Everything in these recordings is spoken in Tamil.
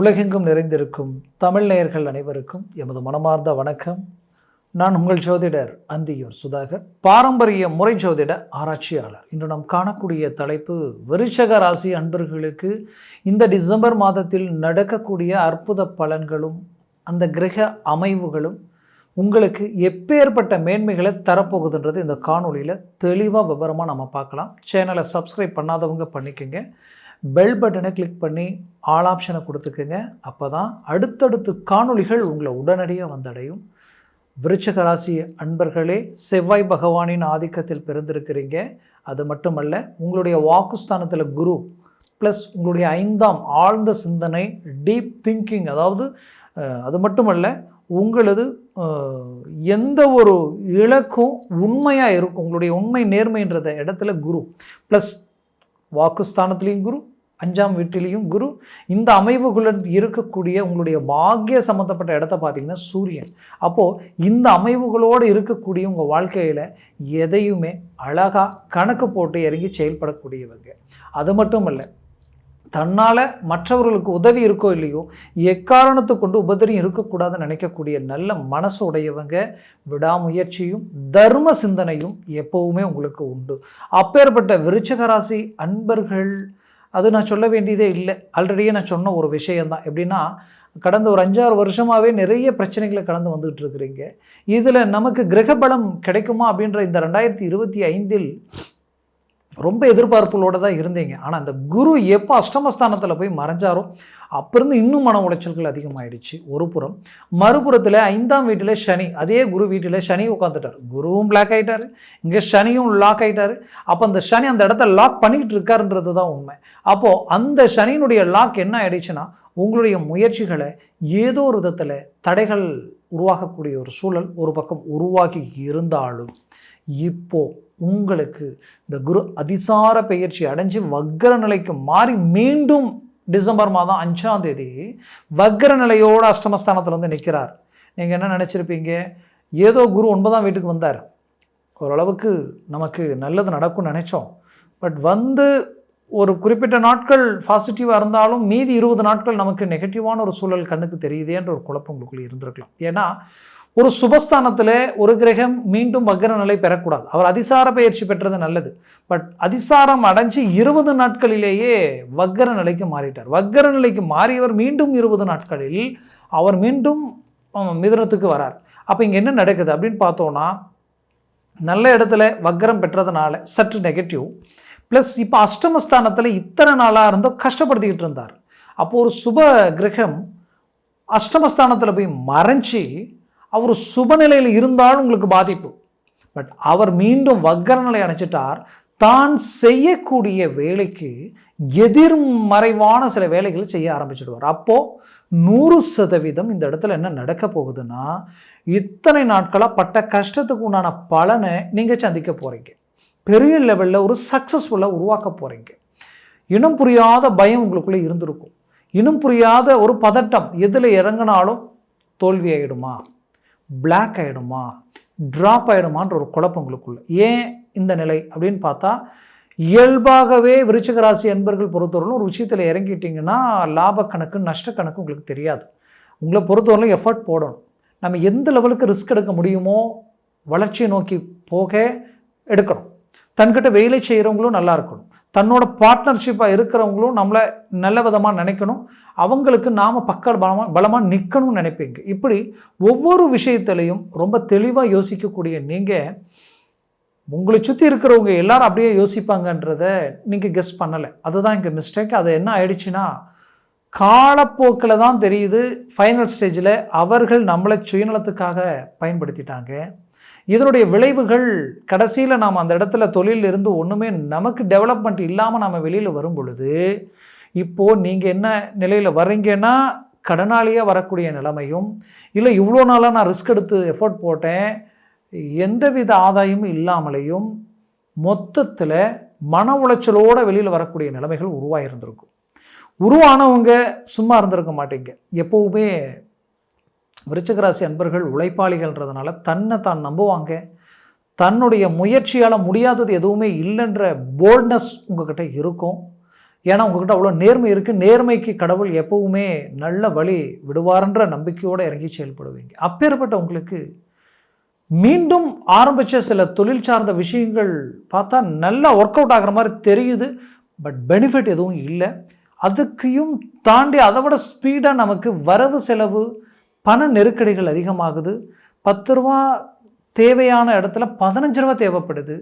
உலகெங்கும் நிறைந்திருக்கும் தமிழ் நேயர்கள் அனைவருக்கும் எமது மனமார்ந்த வணக்கம். நான் உங்கள் ஜோதிடர் அந்தியூர் சுதாகர், பாரம்பரிய முறை ஜோதிட ஆராய்ச்சியாளர். இன்று நாம் காணக்கூடிய தலைப்பு, விருச்சிக ராசி அன்பர்களுக்கு இந்த டிசம்பர் மாதத்தில் நடக்கக்கூடிய அற்புத பலன்களும் அந்த கிரக அமைவுகளும் உங்களுக்கு எப்பேற்பட்ட மேன்மைகளை தரப்போகுதுன்றது இந்த காணொலியில் தெளிவாக விவரமாக நம்ம பார்க்கலாம். சேனலை சப்ஸ்கிரைப் பண்ணாதவங்க பண்ணிக்கோங்க, பெல் பட்டனை கிளிக் பண்ணி ஆல் ஆப்ஷனை கொடுத்துக்குங்க. அப்போ தான் அடுத்தடுத்து காணொலிகள் உங்களை உடனடியாக வந்தடையும். விருச்சிக ராசி அன்பர்களே, செவ்வாய் பகவானின் ஆதிக்கத்தில் பிறந்திருக்கிறீங்க. அது மட்டுமல்ல, உங்களுடைய வாக்குஸ்தானத்தில் குரு ப்ளஸ் உங்களுடைய 5ஆம் ஆழ்ந்த சிந்தனை, டீப் திங்கிங், அதாவது அது மட்டுமல்ல உங்களது எந்த ஒரு இலக்கும் உண்மையாக இருக்கும். உங்களுடைய உண்மை நேர்மைன்றத இடத்துல குரு ப்ளஸ் வாக்குஸ்தானத்துலேயும் குரு, 5ஆம் வீட்டிலையும் குரு, இந்த அமைவுகளுடன் இருக்கக்கூடிய உங்களுடைய பாக்கிய சம்மந்தப்பட்ட இடத்த பார்த்திங்கன்னா சூரியன். அப்போது இந்த அமைவுகளோடு இருக்கக்கூடிய உங்கள் வாழ்க்கையில் எதையுமே அழகாக கணக்கு போட்டு இறங்கி செயல்படக்கூடியவங்க. அது மட்டும் இல்லை, தன்னால் மற்றவர்களுக்கு உதவி இருக்கோ இல்லையோ எக்காரணத்தை கொண்டு உபதிரியம் இருக்கக்கூடாதுன்னு நினைக்கக்கூடிய நல்ல மனசு உடையவங்க. விடாமுயற்சியும் தர்ம சிந்தனையும் எப்போவுமே உங்களுக்கு உண்டு. அப்பேற்பட்ட விருச்சிக ராசி அன்பர்கள், அது நான் சொல்ல வேண்டியதே இல்லை, ஆல்ரெடியே நான் சொன்ன ஒரு விஷயந்தான். எப்படின்னா, கடந்த ஒரு 5-6 வருஷமாகவே நிறைய பிரச்சனைகளை கடந்து வந்துகிட்டு இருக்கிறீங்க. இதில் நமக்கு கிரகபலம் கிடைக்குமா அப்படின்ற இந்த 2025 ரொம்ப எதிர்பார்ப்புகளோடு தான் இருந்தீங்க. ஆனால் அந்த குரு எப்போ அஷ்டமஸ்தானத்தில் போய் மறைஞ்சாரோ அப்பிருந்து இன்னும் மன உளைச்சல்கள் அதிகமாகிடுச்சு ஒரு புறம். மறுபுறத்தில் 5ஆம் வீட்டில் சனி, அதே குரு வீட்டில் சனி உட்காந்துட்டார். குருவும் பிளாக் ஆகிட்டார், இங்கே சனியும் லாக் ஆகிட்டார். அப்போ அந்த சனி அந்த இடத்த லாக் பண்ணிக்கிட்டு இருக்காருன்றது தான் உண்மை. அப்போது அந்த சனியினுடைய லாக் என்ன ஆயிடுச்சுன்னா, உங்களுடைய முயற்சிகளை ஏதோ ஒரு விதத்தில் தடைகள் உருவாகக்கூடிய ஒரு சூழல் ஒரு பக்கம் உருவாகி இருந்தாலும், இப்போது உங்களுக்கு இந்த குரு அதிசார பெயர்ச்சி அடைஞ்சு வக்ர நிலைக்கு மாறி மீண்டும் டிசம்பர் மாதம் 5ஆம் தேதி வக்ர நிலையோடு அஷ்டமஸ்தானத்தில் வந்து நிற்கிறார். நீங்கள் என்ன நினச்சிருப்பீங்க, ஏதோ குரு 9ஆம் வீட்டுக்கு வந்தார், ஓரளவுக்கு நமக்கு நல்லது நடக்கும்னு நினச்சோம். பட் வந்து ஒரு குறிப்பிட்ட நாட்கள் பாசிட்டிவாக இருந்தாலும் மீதி 20 நாட்கள் நமக்கு நெகட்டிவான ஒரு சூழல் கண்ணுக்கு தெரியுதேன்ற ஒரு குழப்பம் உங்களுக்குள்ளே இருந்திருக்கலாம். ஏன்னா, ஒரு சுபஸ்தானத்தில் ஒரு கிரகம் மீண்டும் வக்ர நிலை பெறக்கூடாது. அவர் அதிசார பயிற்சி பெற்றது நல்லது, பட் அதிசாரம் அடைஞ்சு 20 நாட்களிலேயே வக்ர நிலைக்கு மாறிட்டார். வக்ர நிலைக்கு மாறியவர் மீண்டும் 20 நாட்களில் அவர் மீண்டும் மிதுனத்துக்கு வரார். அப்போ இங்கே என்ன நடக்குது அப்படின்னு பார்த்தோன்னா, நல்ல இடத்துல வக்ரம் பெற்றதுனால சற்று நெகட்டிவ், ப்ளஸ் இப்போ அஷ்டமஸ்தானத்தில் இத்தனை நாளாக இருந்தோ கஷ்டப்படுத்திக்கிட்டு இருந்தார். அப்போது ஒரு சுப கிரகம் அஷ்டமஸ்தானத்தில் போய் மறைஞ்சி அவர் சுபநிலையில் இருந்தாலும் உங்களுக்கு பாதிப்பு. பட் அவர் மீண்டும் வக்ரநிலை அடைச்சிட்டார். தான் செய்யக்கூடிய வேலைக்கு எதிர்மறைவான சில வேலைகளை செய்ய ஆரம்பிச்சிடுவார். அப்போது 100% இந்த இடத்துல என்ன நடக்க போகுதுன்னா, இத்தனை நாட்களாக பட்ட கஷ்டத்துக்கு உண்டான பலனை நீங்கள் சந்திக்க போகிறீங்க. பெரிய லெவலில் ஒரு சக்ஸஸ்ஃபுல்லாக உருவாக்க போகிறீங்க. இனம் புரியாத பயம் உங்களுக்குள்ளே இருந்திருக்கும், இனம் புரியாத ஒரு பதட்டம். எதில் இறங்கினாலும் தோல்வி ஆகிடுமா, பிளாக் ஆகிடுமா, ட்ராப் ஆகிடுமான்ற ஒரு குழப்பம் உங்களுக்குள்ள. ஏன் இந்த நிலை அப்படின்னு பார்த்தா, இயல்பாகவே விருச்சிக ராசி அன்பர்கள் பொறுத்தவரையிலும் ஒரு விஷயத்தில் இறங்கிட்டிங்கன்னா லாப கணக்கு நஷ்ட கணக்கு உங்களுக்கு தெரியாது. உங்களை பொறுத்தவரையிலும் எஃபர்ட் போடணும். நம்ம எந்த லெவலுக்கு ரிஸ்க் எடுக்க முடியுமோ வளர்ச்சியை நோக்கி போக எடுக்கணும். தன்கிட்ட வேலை செய்கிறவங்களும் நல்லா இருக்கணும், தன்னோட பார்ட்னர்ஷிப்பாக இருக்கிறவங்களும் நம்மளை நல்ல விதமாக நினைக்கணும், அவங்களுக்கு நாம் பலமாக நிற்கணும்னு நினைப்பீங்க. இப்படி ஒவ்வொரு விஷயத்திலையும் ரொம்ப தெளிவாக யோசிக்கக்கூடிய நீங்கள், உங்களை சுற்றி இருக்கிறவங்க எல்லாரும் அப்படியே யோசிப்பாங்கன்றத நீங்கள் கெஸ் பண்ணலை. அதுதான் இங்கே மிஸ்டேக். அது என்ன ஆயிடுச்சுன்னா, காலப்போக்கில் தான் தெரியுது, ஃபைனல் ஸ்டேஜில் அவர்கள் நம்மளை சுயநலத்துக்காக பயன்படுத்திட்டாங்க. இதனுடைய விளைவுகள் கடைசியில் நாம் அந்த இடத்துல தொழிலில் இருந்து ஒன்றுமே நமக்கு டெவலப்மெண்ட் இல்லாமல் நம்ம வெளியில் வரும் பொழுது, இப்போது நீங்கள் என்ன நிலையில் வர்றீங்கன்னா, கடனாளியாக வரக்கூடிய நிலைமையும், இல்லை இவ்வளோ நாளாக நான் ரிஸ்க் எடுத்து எஃபோர்ட் போட்டேன் எந்தவித ஆதாயமும் இல்லாமலேயும் மொத்தத்தில் மன உளைச்சலோடு வெளியில் வரக்கூடிய நிலைமைகள் உருவாகிருந்திருக்கும். உருவானவங்க சும்மா இருந்திருக்க மாட்டீங்க. எப்போவுமே விருச்சிக ராசி அன்பர்கள் உழைப்பாளிகள்ன்றதுனால தன்னை தான் நம்புவாங்க. தன்னுடைய முயற்சியால் முடியாதது எதுவுமே இல்லைன்ற போல்ட்னஸ் உங்கள்கிட்ட இருக்கும். ஏன்னா உங்ககிட்ட அவ்வளோ நேர்மை இருக்குது. நேர்மைக்கு கடவுள் எப்பவுமே நல்ல வழி விடுவார்ன்ற நம்பிக்கையோடு இறங்கி செயல்படுவீங்க. அப்பேற்பட்ட உங்களுக்கு மீண்டும் ஆரம்பித்த சில தொழில் சார்ந்த விஷயங்கள் பார்த்தா நல்லா ஒர்க் அவுட் ஆகிற மாதிரி தெரியுது. பட் பெனிஃபிட் எதுவும் இல்லை. அதுக்கையும் தாண்டி அதை விட ஸ்பீடாக நமக்கு வரவு செலவு பண நெருக்கடிகள் அதிகமாகுது. 10 ரூபா தேவையான இடத்துல 15 ரூபா தேவைப்படுது.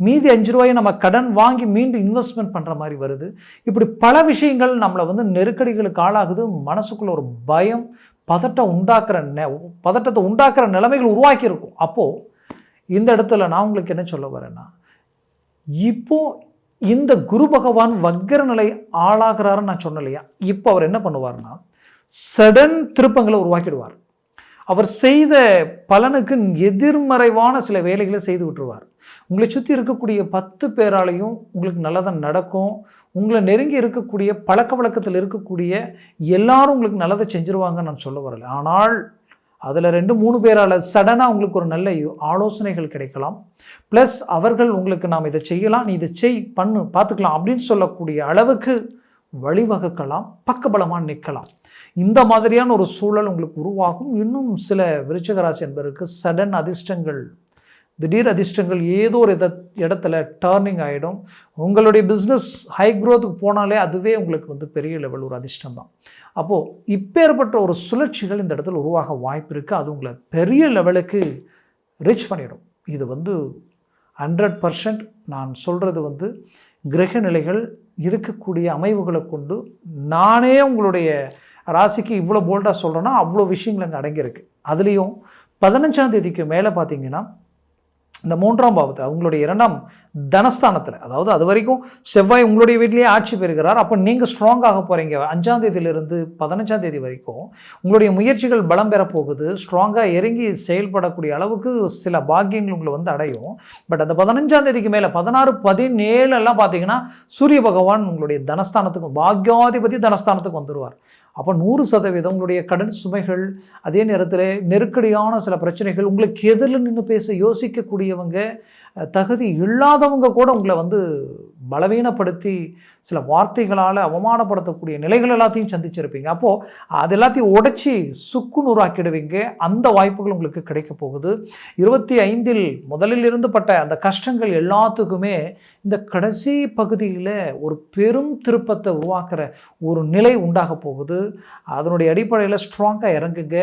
மீதி 5 ரூபாயை நம்ம கடன் வாங்கி மீண்டும் இன்வெஸ்ட்மெண்ட் பண்ணுற மாதிரி வருது. இப்படி பல விஷயங்கள் நம்மளை வந்து நெருக்கடிகளுக்கு ஆளாகுது. மனசுக்குள்ள ஒரு பயம், பதட்டத்தை உண்டாக்குற நிலைமைகள் உருவாக்கியிருக்கும். அப்போது இந்த இடத்துல நான் உங்களுக்கு என்ன சொல்ல வரேன்னா, இப்போ இந்த குரு பகவான் வக்கர நிலை ஆளாகிறாருன்னு நான் சொன்னலையா, இப்போ அவர் என்ன பண்ணுவார்னா சடன் திருப்பங்களை உருவாக்கிடுவார். அவர் செய்த பலனுக்கு எதிர்மறைவான சில வேலைகளை செய்து விட்டுருவார். உங்களை சுற்றி இருக்கக்கூடிய 10 பேராலையும் உங்களுக்கு நல்லதாக நடக்கும். உங்களை நெருங்கி இருக்கக்கூடிய பழக்க வழக்கத்தில் இருக்கக்கூடிய எல்லாரும் உங்களுக்கு நல்லதை செஞ்சுருவாங்கன்னு நான் சொல்ல வரலை. ஆனால் அதில் 2-3 பேரால் சடனாக உங்களுக்கு ஒரு நல்ல ஆலோசனைகள் கிடைக்கலாம். ப்ளஸ் அவர்கள் உங்களுக்கு நாம் இதை செய்யலாம், நீ இதை பண்ணு பார்த்துக்கலாம் அப்படின்னு சொல்லக்கூடிய அளவுக்கு வழிவகுக்கலாம், பக்கபலமாக நிற்கலாம். இந்த மாதிரியான ஒரு சூழல் உங்களுக்கு உருவாகும். இன்னும் சில விருச்சிக ராசி என்பதற்கு சடன் அதிர்ஷ்டங்கள், திடீர் அதிர்ஷ்டங்கள் ஏதோ ஒரு இடத்துல டர்னிங் ஆகிடும். உங்களுடைய பிஸ்னஸ் ஹை க்ரோத்துக்கு போனாலே அதுவே உங்களுக்கு வந்து பெரிய லெவல் ஒரு அதிர்ஷ்டம் தான். அப்போது இப்பேற்பட்ட ஒரு சுழற்சிகள் இந்த இடத்துல உருவாக வாய்ப்பு இருக்குது. அது உங்களை பெரிய லெவலுக்கு ரீச் பண்ணிடும். இது வந்து 100% நான் சொல்கிறது வந்து கிரக நிலைகள் இருக்கக்கூடிய அமைவுகளை கொண்டு நானே உங்களுடைய ராசிக்கு இவ்வளோ போல்டாக சொல்கிறேன்னா அவ்வளோ விஷயங்கள் அங்கே அடங்கியிருக்கு. அதுலேயும் 15ஆம் தேதிக்கு மேலே பார்த்தீங்கன்னா இந்த 3ஆம் பாவத்தை அவங்களுடைய 2ஆம் தனஸ்தானத்தில், அதாவது அது வரைக்கும் செவ்வாய் உங்களுடைய வீட்டிலேயே ஆட்சி பெறுகிறார். அப்போ நீங்கள் ஸ்ட்ராங்காக போகிறீங்க. 5ஆம் தேதியிலிருந்து 15ஆம் தேதி வரைக்கும் உங்களுடைய முயற்சிகள் பலம் பெற போகுது. ஸ்ட்ராங்காக இறங்கி செயல்படக்கூடிய அளவுக்கு சில பாக்கியங்கள் உங்களை வந்து அடையும். பட் அந்த 15ஆம் தேதிக்கு மேலே 16, 17 எல்லாம் பார்த்தீங்கன்னா சூரிய பகவான் உங்களுடைய தனஸ்தானத்துக்கு, பாக்யாதிபதி தனஸ்தானத்துக்கு வந்துடுவார். அப்போ 100% உங்களுடைய கடன் சுமைகள், அதே நேரத்தில் நெருக்கடியான சில பிரச்சனைகள், உங்களுக்கு எதிரில் நின்று பேச யோசிக்கக்கூடியவங்க, தகுதி இல்லாதவங்க கூட உங்களை வந்து பலவீனப்படுத்தி சில வார்த்தைகளால் அவமானப்படுத்தக்கூடிய நிலைகள் எல்லாத்தையும் சந்திச்சிருப்பீங்க. அப்போது அது எல்லாத்தையும் உடைச்சி சுக்குநூறாக்கிடுவீங்க. அந்த வாய்ப்புகள் உங்களுக்கு கிடைக்க போகுது. 25 முதலில் இருந்து பட்ட அந்த கஷ்டங்கள் எல்லாத்துக்குமே இந்த கடைசி பகுதியில் ஒரு பெரும் திருப்பத்தை உருவாக்குற ஒரு நிலை உண்டாக போகுது. அதனுடைய அடிப்படையில் ஸ்ட்ராங்காக இறங்குங்க.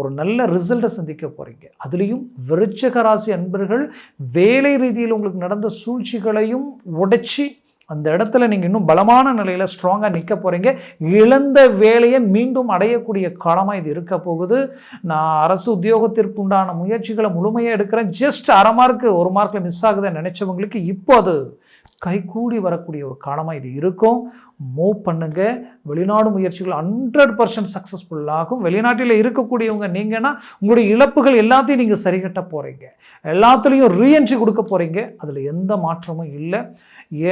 ஒரு நல்ல ரிசல்ட்டை சந்திக்க போகிறீங்க. அதுலேயும் விருச்சிக ராசி அன்பர்கள் வேலை ரீதியில் உங்களுக்கு நடந்த சூழ்ச்சிகளையும் உடைச்சி அந்த இடத்துல நீங்கள் இன்னும் பலமான நிலையில் ஸ்ட்ராங்காக நிற்க போகிறீங்க. இழந்த வேலையை மீண்டும் அடையக்கூடிய காலமாக இது இருக்க போகுது. நான் அரசு உத்தியோகத்திற்கு உண்டான முயற்சிகளை முழுமையாக எடுக்கிறேன், ஜஸ்ட் 1/2 மார்க்கு 1 மார்க்கில் மிஸ் ஆகுதுன்னு நினச்சவங்களுக்கு இப்போ அது கைகூடி வரக்கூடிய ஒரு காலமாக இது இருக்கும். மூவ் பண்ணுங்க. வெளிநாடு முயற்சிகள் 100% சக்ஸஸ்ஃபுல்லாகும். வெளிநாட்டில் இருக்கக்கூடியவங்க நீங்கன்னா உங்களுடைய இழப்புகள் எல்லாத்தையும் நீங்கள் சரிகட்ட போகிறீங்க. எல்லாத்துலேயும் ரீஎன்ட்ரி கொடுக்க போகிறீங்க. அதில் எந்த மாற்றமும் இல்லை.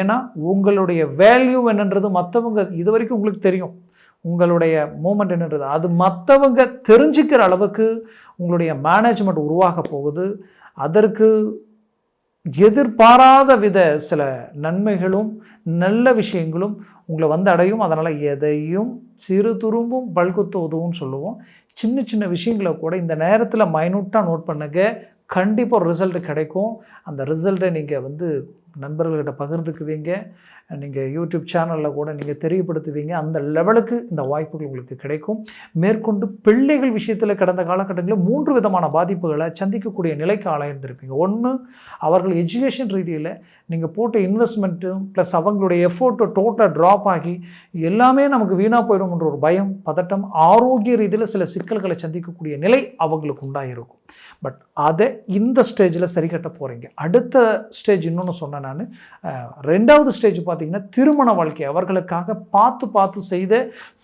ஏன்னா உங்களுடைய வேல்யூ என்னன்றது மற்றவங்க இது வரைக்கும் உங்களுக்கு தெரியும். உங்களுடைய மூமெண்ட் என்னன்றது அது மற்றவங்க தெரிஞ்சுக்கிற அளவுக்கு உங்களுடைய மேனேஜ்மெண்ட் உருவாக போகுது. அதற்கு எதிர்பாராத வித சில நன்மைகளும் நல்ல விஷயங்களும் உங்களை வந்து அடையும். அதனால் எதையும் சிறு துரும்பும் பல்குத்து உதவும் சொல்லுவோம். சின்ன சின்ன விஷயங்களை கூட இந்த நேரத்தில் மைனூட்டாக நோட் பண்ணுங்க. கண்டிப்பாக ஒரு ரிசல்ட் கிடைக்கும். அந்த ரிசல்ட்டை நீங்கள் வந்து நண்பர்கள்கிட்ட பகிர்ந்துக்குவீங்க. நீங்கள் யூடியூப் சேனலில் கூட நீங்கள் தெரியப்படுத்துவீங்க. அந்த லெவலுக்கு இந்த வாய்ப்புகள் உங்களுக்கு கிடைக்கும். மேற்கொண்டு பிள்ளைகள் விஷயத்தில் கடந்த காலகட்டங்களில் 3 விதமான பாதிப்புகளை சந்திக்கக்கூடிய நிலைக்கு ஆளாயிருந்திருப்பீங்க. ஒன்று, அவர்கள் எஜுகேஷன் ரீதியில் நீங்கள் போட்ட இன்வெஸ்ட்மெண்ட்டும் ப்ளஸ் அவங்களுடைய எஃபோர்ட்டு டோட்டலாக ட்ராப் ஆகி எல்லாமே நமக்கு வீணாக போயிடும்ன்ற ஒரு பயம், பதட்டம், ஆரோக்கிய ரீதியில் சில சிக்கல்களை சந்திக்கக்கூடிய நிலை அவங்களுக்கு உண்டாகிருக்கும். பட் அதை இந்த ஸ்டேஜில் சரி கட்ட போகிறீங்க. அடுத்த ஸ்டேஜ் இன்னொன்று சொன்னேன் நான். 2வது ஸ்டேஜ் பார்த்தீங்கன்னா திருமண வாழ்க்கை. அவர்களுக்காக பார்த்து செய்த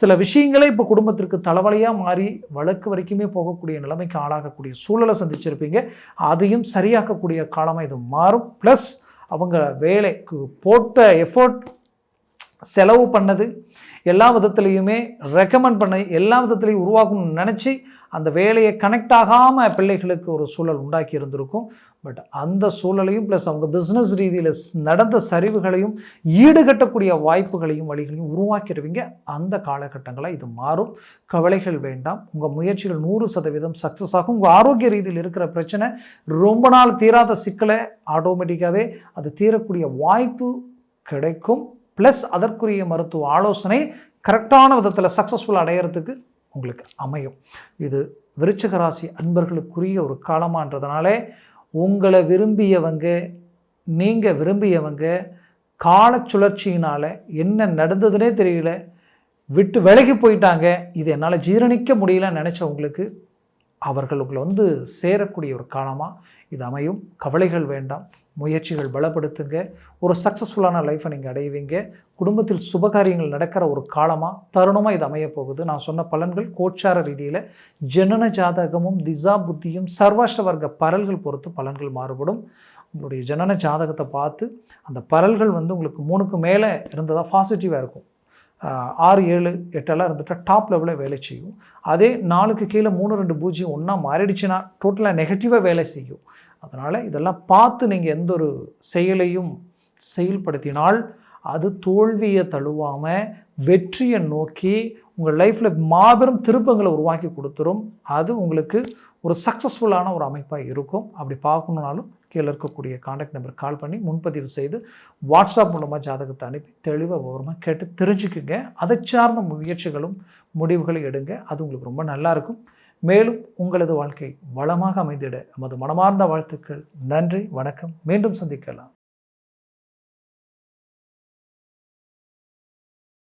சில விஷயங்களே இப்போ குடும்பத்திற்கு தலைவலியாக மாறி வழக்கு வரைக்குமே போகக்கூடிய நிலைமைக்கு ஆளாகக்கூடிய சூழலை சந்திச்சிருப்பீங்க. அதையும் சரியாக்கக்கூடிய காலமாக இது மாறும். ப்ளஸ் அவங்க வேலைக்கு போட்ட எஃபோர்ட், செலவு பண்ணது எல்லா விதத்துலேயுமே ரெக்கமெண்ட் பண்ண எல்லா விதத்துலேயும் உருவாக்கணும்னு நினச்சி அந்த வேலையை கனெக்ட் ஆகாமல் பிள்ளைகளுக்கு ஒரு சூழல் உண்டாக்கி இருந்திருக்கும். பட் அந்த சூழலையும் ப்ளஸ் அவங்க பிஸ்னஸ் ரீதியில் நடந்த சரிவுகளையும் ஈடுகட்டக்கூடிய வாய்ப்புகளையும் வழிகளையும் உருவாக்கிடுவீங்க. அந்த காலகட்டங்களாக இது மாறும். கவலைகள் வேண்டாம். உங்கள் முயற்சிகள் 100% சக்ஸஸ் ஆகும். உங்கள் ஆரோக்கிய ரீதியில் இருக்கிற பிரச்சனை, ரொம்ப நாள் தீராத சிக்கலை ஆட்டோமேட்டிக்காகவே அது தீரக்கூடிய வாய்ப்பு கிடைக்கும். ப்ளஸ் அதற்குரிய மருத்துவ ஆலோசனை கரெக்டான விதத்தில் சக்ஸஸ்ஃபுல் அடையிறதுக்கு உங்களுக்கு அமையும். இது விருச்சிக ராசி அன்பர்களுக்குரிய ஒரு காலமான்றதுனாலே உங்களை விரும்பியவங்க, நீங்கள் விரும்பியவங்க கால சுழற்சியினால் என்ன நடந்ததுனே தெரியல, விட்டு விலகி போயிட்டாங்க, இது என்னால் ஜீரணிக்க முடியலன்னு நினச்சவங்களுக்கு அவர்கள் உங்களை சேரக்கூடிய ஒரு காலமாக இது அமையும். கவலைகள் வேண்டாம். முயற்சிகள் பலப்படுத்துங்க. ஒரு சக்ஸஸ்ஃபுல்லான லைஃப்பை நீங்கள் அடைவீங்க. குடும்பத்தில் சுபகாரியங்கள் நடக்கிற ஒரு காலமாக தருணமாக இது அமைய போகுது. நான் சொன்ன பலன்கள் கோச்சார ரீதியில் ஜனன ஜாதகமும் திசா புத்தியும் சர்வாஷ்ட வர்க்க பரல்கள் பொறுத்து பலன்கள் மாறுபடும். உங்களுடைய ஜனன ஜாதகத்தை பார்த்து அந்த பரல்கள் உங்களுக்கு 3க்கு மேலே இருந்ததாக பாசிட்டிவாக இருக்கும். 6, 7, 8 இருந்துட்டால் டாப் லெவலில் வேலை செய்யும். அதே 4க்கு கீழே 3, 2, 0 ஒன்றா மாறிடுச்சுன்னா டோட்டலாக நெகட்டிவாக வேலை செய்யும். அதனால் இதெல்லாம் பார்த்து நீங்கள் எந்த ஒரு செயலையும் செயல்படுத்தினால் அது தோல்வியை தழுவாமல் வெற்றியை நோக்கி உங்கள் லைஃப்பில் மாபெரும் திருப்பங்களை உருவாக்கி கொடுத்துரும். அது உங்களுக்கு ஒரு சக்ஸஸ்ஃபுல்லான ஒரு அமைப்பாக இருக்கும். அப்படி பார்க்கணுன்னாலும் கீழே இருக்கக்கூடிய கான்டாக்ட் நம்பர் கால் பண்ணி முன்பதிவு செய்து வாட்ஸ்அப் மூலமாக ஜாதகத்தை அனுப்பி தெளிவாக விவரமாக கேட்டு தெரிஞ்சுக்குங்க. அதை சார்ந்த முயற்சிகளும் முடிவுகளும் எடுங்க. அது உங்களுக்கு ரொம்ப நல்லாயிருக்கும். மேலும் உங்களது வாழ்க்கை வளமாக அமைந்திட எமது மனமார்ந்த வாழ்த்துக்கள். நன்றி, வணக்கம். மீண்டும் சந்திக்கலாம்.